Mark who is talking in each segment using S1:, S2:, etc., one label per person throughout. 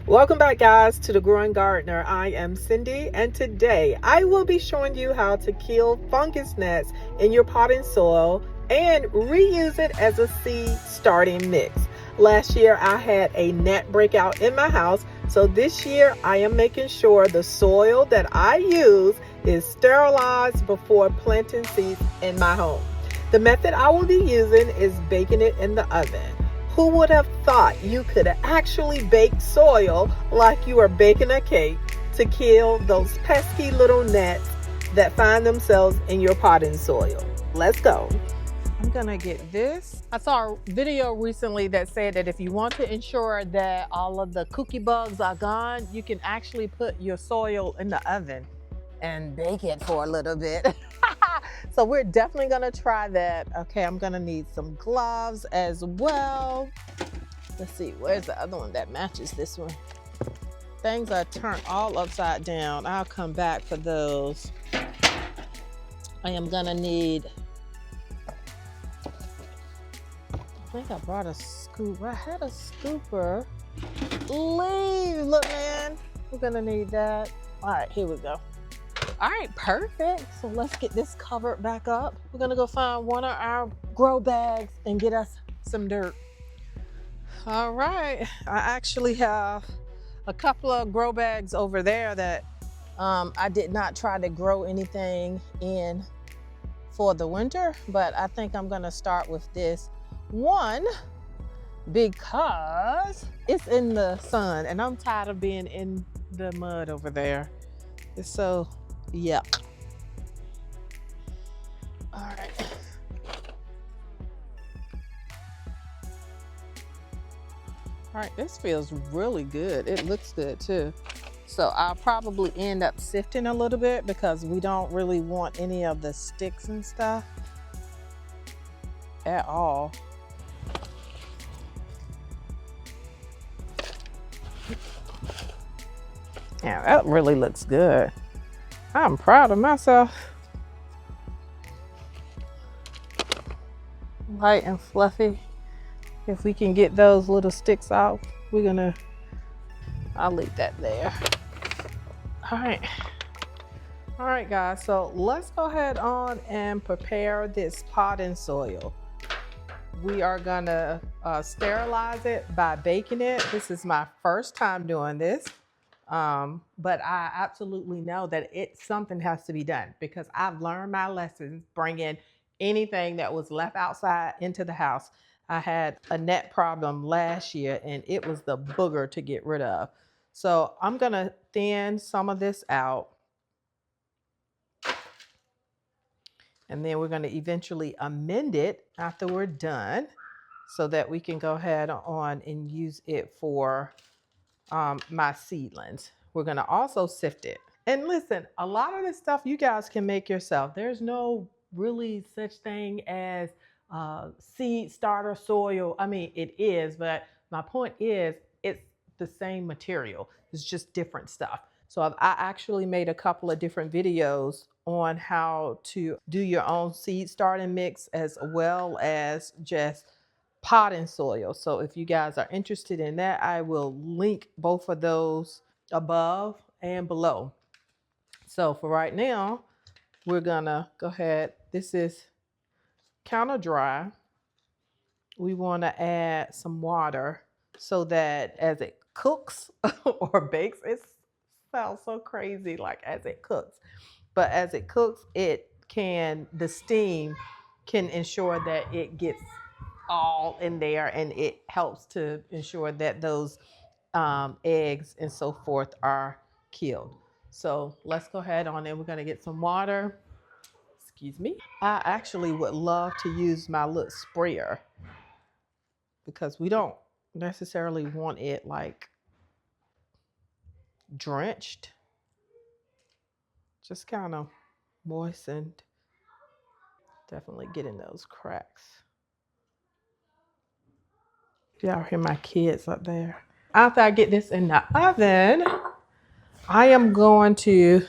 S1: Welcome back, guys, to the Growing Gardener. I am Cindy, and today I will be showing you how to kill fungus gnats in your potting soil and reuse it as a seed starting mix. Last year I had a gnat breakout in my house, so this year I am making sure the soil that I use is sterilized before planting seeds in my home. The method I will be using is baking it in the oven. Who would have thought you could actually bake soil like you are baking a cake to kill those pesky little gnats that find themselves in your potting soil? Let's go. I'm gonna get this. I saw a video recently that said that if you want to ensure that all of the cookie bugs are gone, you can actually put your soil in the oven and bake it for a little bit. So we're definitely gonna try that. Okay, I'm gonna need some gloves as well. Let's see, where's the other one that matches this one? Things are turned all upside down. I'll come back for those. I am gonna need, I think I brought a scoop. I had a scooper. Look, man, we're gonna need that. All right, here we go. All right, perfect. So let's get this covered back up. We're gonna go find one of our grow bags and get us some dirt. All right, I actually have a couple of grow bags over there that I did not try to grow anything in for the winter, but I think I'm gonna start with this one because it's in the sun and I'm tired of being in the mud over there. It's so yuck. All right. All right, this feels really good. It looks good too. So I'll probably end up sifting a little bit because we don't really want any of the sticks and stuff at all. Yeah, that really looks good. I'm proud of myself. Light and fluffy. If we can get those little sticks out, I'll leave that there. All right, guys, so let's go ahead on and prepare this potting soil. We are gonna sterilize it by baking it. This is my first time doing this. But I absolutely know that something has to be done because I've learned my lessons bringing anything that was left outside into the house. I had a gnat problem last year and it was the booger to get rid of. So I'm gonna thin some of this out. And then we're gonna eventually amend it after we're done so that we can go ahead on and use it for my seedlings. We're gonna also sift it. And listen, a lot of this stuff you guys can make yourself. There's no really such thing as seed starter soil. I mean, it is, but my point is it's the same material. It's just different stuff. So I actually made a couple of different videos on how to do your own seed starting mix as well as just potting soil. So if you guys are interested in that, I will link both of those above and below. So for right now, we're gonna go ahead. This is counter dry. We want to add some water so that as it cooks or bakes, it sounds so crazy, like as it cooks, but as it cooks, the steam can ensure that it gets all in there and it helps to ensure that those eggs and so forth are killed. So let's go ahead on and we're going to get some water. Excuse me. I actually would love to use my little sprayer because we don't necessarily want it like drenched, just kind of moistened. Definitely getting those cracks. Y'all hear my kids up there. After I get this in the oven, I am going to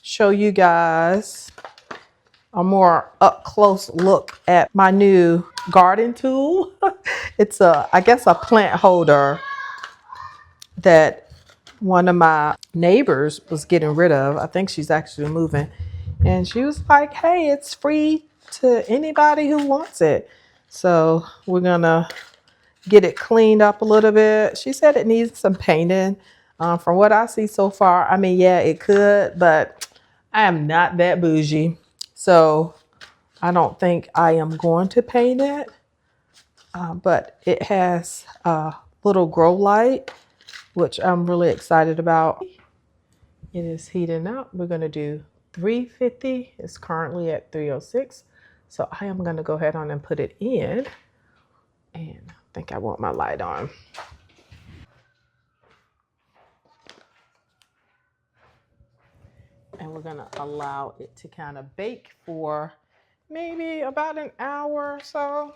S1: show you guys a more up close look at my new garden tool. It's I guess a plant holder that one of my neighbors was getting rid of. I think she's actually moving. And she was like, hey, it's free to anybody who wants it. So we're going to get it cleaned up a little bit. She said it needs some painting. From what I see so far, I mean, yeah, it could, but I am not that bougie. So I don't think I am going to paint it. But it has a little grow light, which I'm really excited about. It is heating up. We're going to do 350. It's currently at 306. So I am going to go ahead on and put it in. And I think I want my light on. And we're going to allow it to kind of bake for maybe about an hour or so.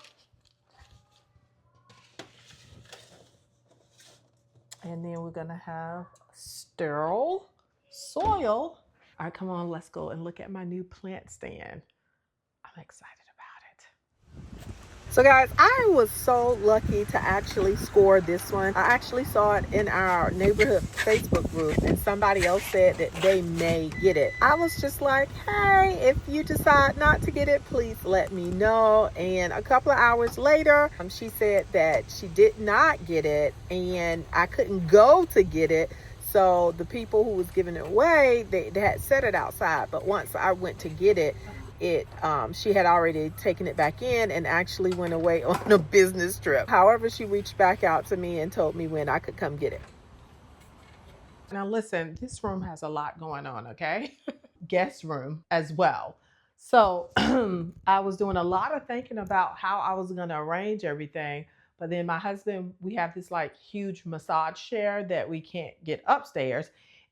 S1: And then we're going to have sterile soil. All right, come on, let's go and look at my new plant stand. I'm excited about it. So guys, I was so lucky to actually score this one. I actually saw it in our neighborhood Facebook group and somebody else said that they may get it. I was just like, hey, if you decide not to get it, please let me know. And a couple of hours later, she said that she did not get it and I couldn't go to get it. So the people who was giving it away, they had set it outside. But once I went to get it, she had already taken it back in and actually went away on a business trip. However, she reached back out to me and told me when I could come get it. Now listen, this room has a lot going on, okay? Guest room as well. So I was doing a lot of thinking about how I was going to arrange everything. But then my husband, we have this like huge massage chair that we can't get upstairs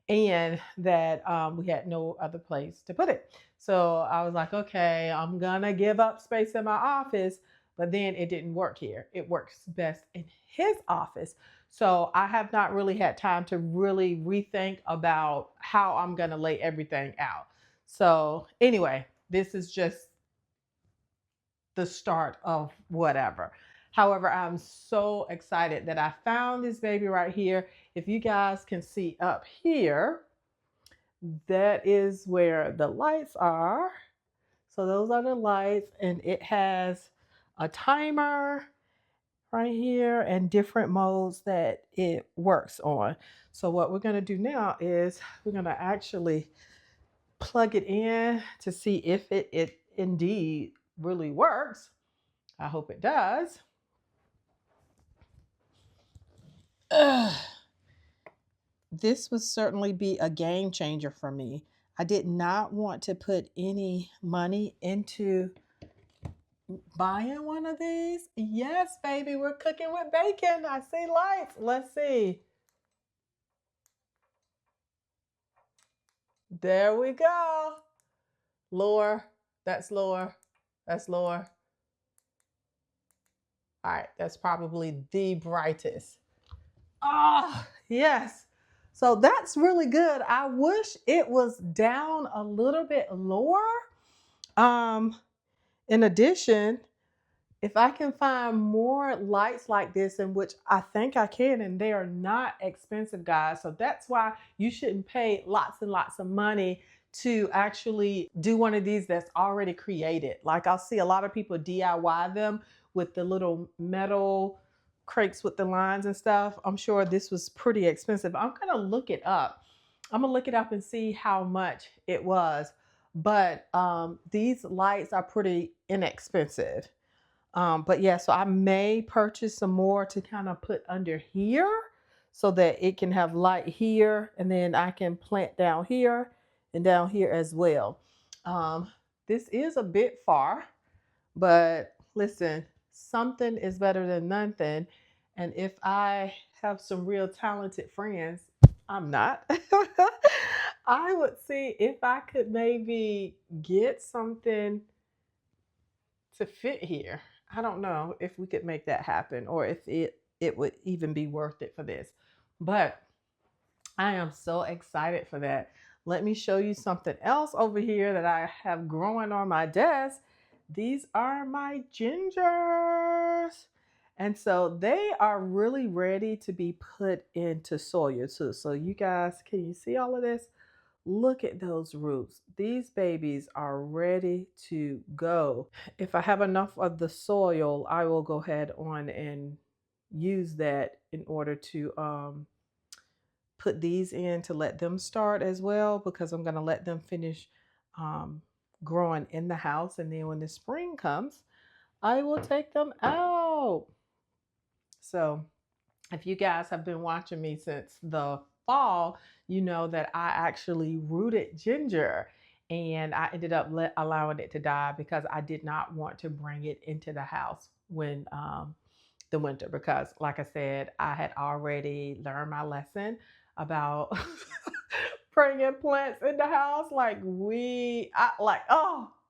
S1: and that we had no other place to put it. So I was like, okay, I'm going to give up space in my office. But then it didn't work here. It works best in his office. So I have not really had time to really rethink about how I'm going to lay everything out. So anyway, this is just the start of whatever. However, I'm so excited that I found this baby right here. If you guys can see up here, that is where the lights are. So those are the lights, and it has a timer right here and different modes that it works on. So what we're going to do now is we're going to actually plug it in to see if it indeed really works. I hope it does. This would certainly be a game changer for me. I did not want to put any money into buying one of these. Yes, baby, we're cooking with bacon. I see lights. Let's see. There we go. Lower. That's lower. That's lower. All right, that's probably the brightest. Oh, yes. So that's really good. I wish it was down a little bit lower. In addition, if I can find more lights like this, in which I think I can, and they are not expensive, guys. So that's why you shouldn't pay lots and lots of money to actually do one of these that's already created. Like I'll see a lot of people DIY them with the little metal crates with the lines and stuff. I'm sure this was pretty expensive. I'm going to look it up. I'm going to look it up and see how much it was. But these lights are pretty inexpensive. But yeah, so I may purchase some more to kind of put under here so that it can have light here, and then I can plant down here and down here as well. This is a bit far, but listen, something is better than nothing. And if I have some real talented friends, I'm not. I would see if I could maybe get something to fit here. I don't know if we could make that happen or if it would even be worth it for this. But I am so excited for that. Let me show you something else over here that I have growing on my desk. These are my gingers. And so they are really ready to be put into soil too. So you guys, can you see all of this? Look at those roots. These babies are ready to go. If I have enough of the soil, I will go ahead on and use that in order to put these in to let them start as well, because I'm going to let them finish um, growing in the house. And then when the spring comes, I will take them out. So if you guys have been watching me since the fall, you know that I actually rooted ginger, and I ended up allowing it to die because I did not want to bring it into the house when the winter, because like I said, I had already learned my lesson about bringing plants in the house.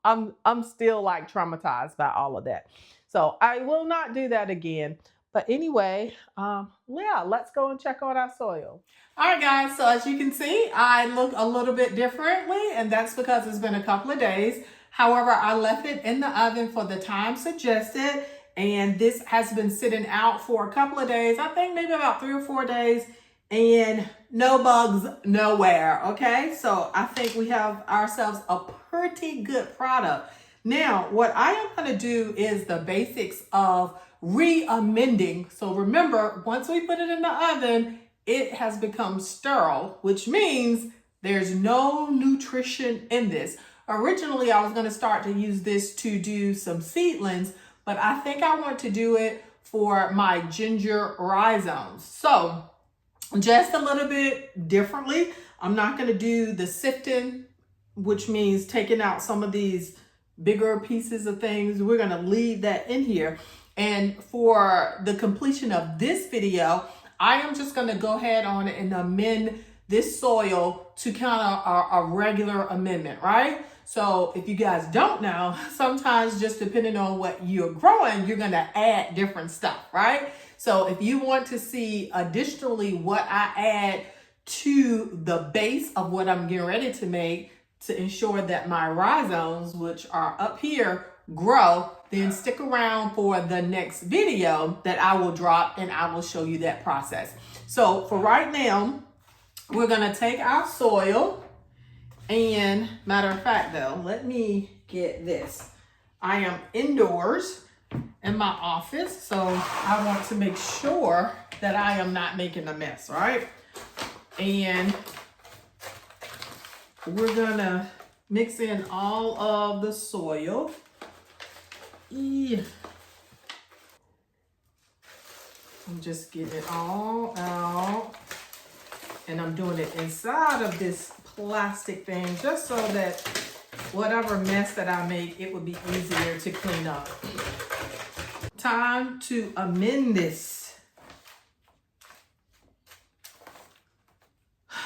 S1: I'm still like traumatized by all of that. So I will not do that again. But anyway, yeah, let's go and check on our soil. All right, guys, so as you can see, I look a little bit differently, and that's because it's been a couple of days. However, I left it in the oven for the time suggested, and this has been sitting out for a couple of days. I think maybe about 3 or 4 days, and no bugs nowhere, okay? So I think we have ourselves a pretty good product. Now, what I am going to do is the basics of re-amending. So remember, once we put it in the oven, it has become sterile, which means there's no nutrition in this. Originally, I was going to start to use this to do some seedlings, but I think I want to do it for my ginger rhizomes. So just a little bit differently. I'm not going to do the sifting, which means taking out some of these bigger pieces of things. We're going to leave that in here. And for the completion of this video, I am just going to go ahead on and amend this soil to kind of a regular amendment, right? So if you guys don't know, sometimes just depending on what you're growing, you're going to add different stuff, right? So if you want to see additionally what I add to the base of what I'm getting ready to make to ensure that my rhizomes, which are up here, grow, then stick around for the next video that I will drop, and I will show you that process. So for right now, we're going to take our soil, and matter of fact though, let me get this. I am indoors in my office, so I want to make sure that I am not making a mess, right? And we're gonna mix in all of the soil. I'm just getting it all out, and I'm doing it inside of this plastic thing just so that whatever mess that I make, it would be easier to clean up. Time to amend this.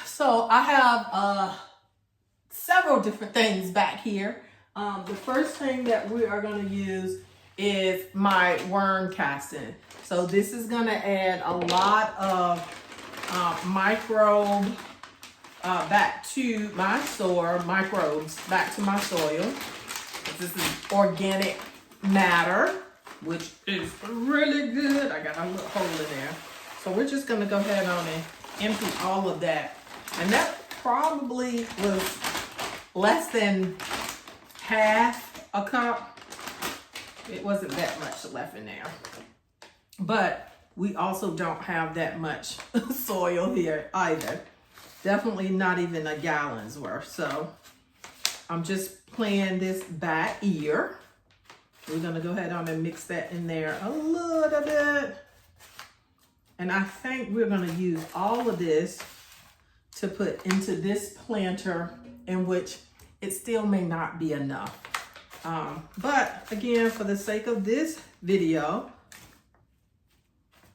S1: So I have several different things back here. The first thing that we are going to use is my worm casting. So this is going to add a lot of microbe back to my soil, microbes back to my soil. This is organic matter, which is really good. I got a little hole in there. So we're just going to go ahead on and empty all of that. And that probably was less than half a cup. It wasn't that much left in there. But we also don't have that much soil here either. Definitely not even a gallon's worth. So I'm just playing this by ear. We're going to go ahead on and mix that in there a little bit. And I think we're going to use all of this to put into this planter, in which it still may not be enough. But again, for the sake of this video,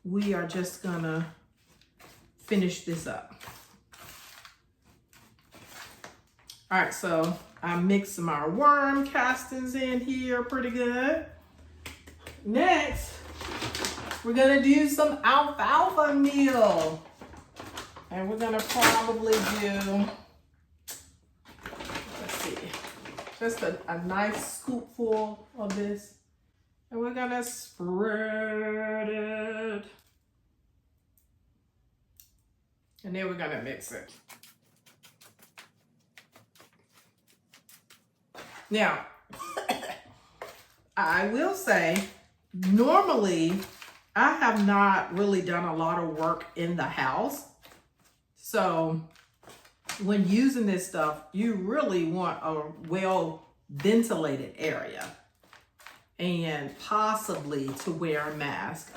S1: we are just going to finish this up. All right, so I mixed some of our worm castings in here pretty good. Next, we're gonna do some alfalfa meal. And we're gonna probably do, let's see, just a nice scoopful of this. And we're gonna spread it. And then we're gonna mix it. Now, I will say, normally, I have not really done a lot of work in the house. So when using this stuff, you really want a well ventilated area and possibly to wear a mask.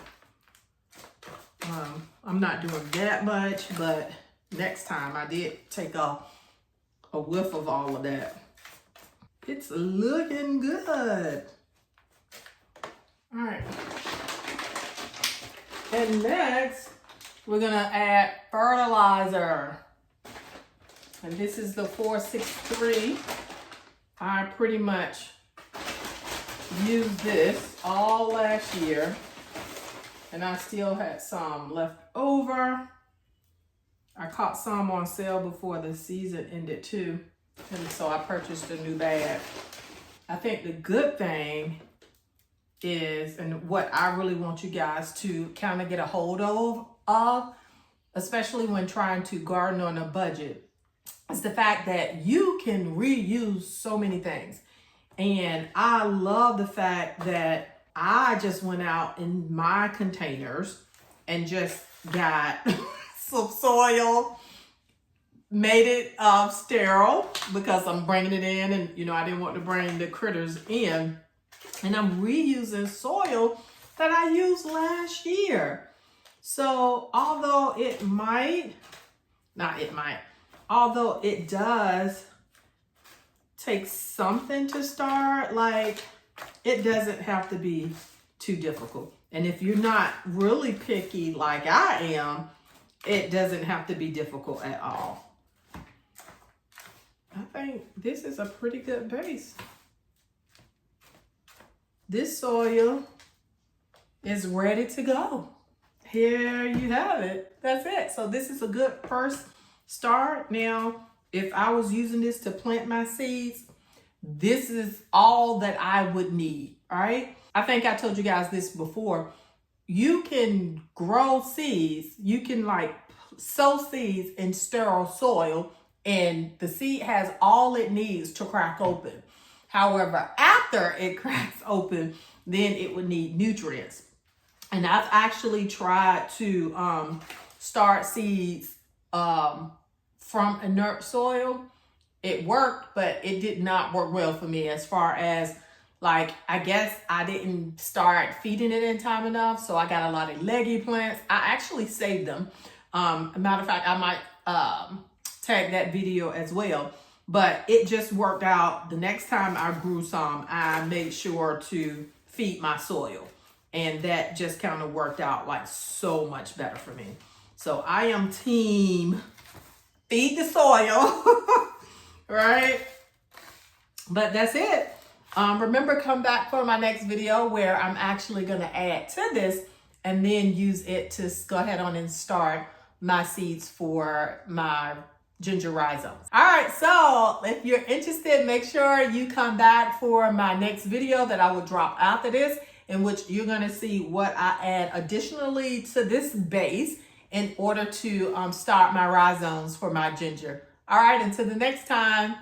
S1: I'm not doing that much, but next time I did take a whiff of all of that. It's looking good. All right. And next, we're gonna add fertilizer. And this is the 463. I pretty much used this all last year. And I still had some left over. I caught some on sale before the season ended too. And so I purchased a new bag. I think the good thing is, and what I really want you guys to kind of get a hold of, especially when trying to garden on a budget, is the fact that you can reuse so many things. And I love the fact that I just went out in my containers and just got some soil, made it sterile because I'm bringing it in, and you know, I didn't want to bring the critters in. And I'm reusing soil that I used last year. So although although it does take something to start, like, it doesn't have to be too difficult. And if you're not really picky like I am, it doesn't have to be difficult at all. I think this is a pretty good base. This soil is ready to go. Here you have it. That's it. So this is a good first start. Now, if I was using this to plant my seeds, this is all that I would need, all right? I think I told you guys this before. You can grow seeds. You can like sow seeds in sterile soil, and the seed has all it needs to crack open. However, after it cracks open, then it would need nutrients. And I've actually tried to start seeds from inert soil. It worked, but it did not work well for me as far as, like, I guess I didn't start feeding it in time enough. So I got a lot of leggy plants. I actually saved them. Matter of fact, I might tag that video as well. But it just worked out. The next time I grew some, I made sure to feed my soil. And that just kind of worked out like so much better for me. So I am team feed the soil, right? But that's it. Remember, come back for my next video where I'm actually going to add to this and then use it to go ahead on and start my seeds for my ginger rhizomes. All right, so if you're interested, make sure you come back for my next video that I will drop after this, in which you're going to see what I add additionally to this base in order to start my rhizomes for my ginger. All right, until the next time.